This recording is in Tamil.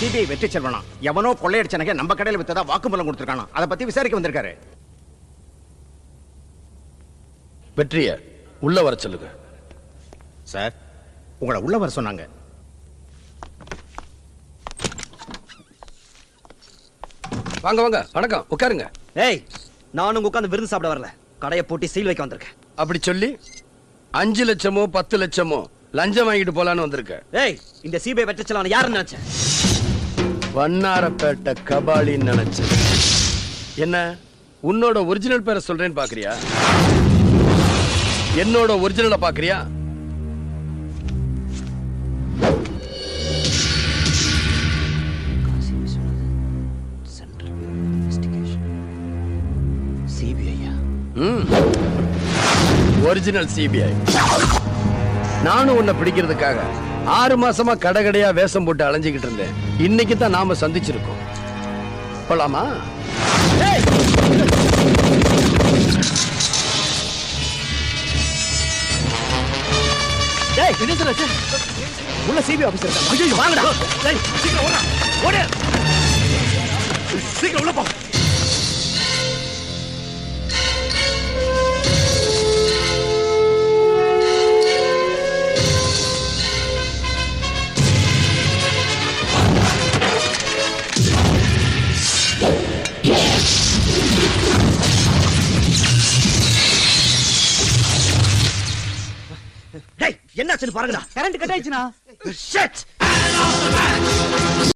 சிபிஐ வெற்றி செல்வனா எவனோ கொள்ளையடிச்சனக நம்ம கடையில வித்ததா வாக்குமூலம் கொடுத்திருக்கானா. அதை பத்தி விசாரிக்க வந்திருக்காரு. வெற்றிய உள்ள வர சொல்லுங்க. சார், உங்களை உள்ள வர சொன்னாங்க. வாங்க வாங்க, வணக்கம், உட்காருங்க. ஏய், நானும் உட்கார்ந்து விருந்து சாப்பிட வரல, கடையை போட்டி சீல் வைக்க வந்திருக்கேன். அப்படி சொல்லி 5 லட்சமோ 10 லட்சமோ லஞ்சம் வாங்கிட்டு போலான்னு வந்திருக்க. ஏய், இந்த சிபிஐ வெற்றி செல்வன் யாருன்னு நினைச்சேன்? வண்ணாரப்பேட்டை கபாலின்னு நினைச்சேன். என்ன உன்னோட ஒரிஜினல் பேரை சொல்றேன்னு பாக்குறியா? என்னோட ஒரிஜினலை பாக்குறியா? Original CBI. நானும் உன்னை பிடிக்கிறதுக்காக 6 மாசமா கடையா வேஷம் போட்டு அலைஞ்சுக்கிட்டு இருந்தேன். இன்னைக்கு தான் நாம சந்திச்சிருக்கோம். போலாமா? உள்ள சிபிஐ ஆபீசர் இருக்காங்க. ஐயோ, வாங்கடா. டேய், சீக்கிரம் ஓடுடா. ஓடு. சீக்கிரம் உள்ள போ. டேய், என்னாச்சுன்னு பாருங்கடா. கரண்ட் கட் ஆயிடுச்சுனா. ஷட்.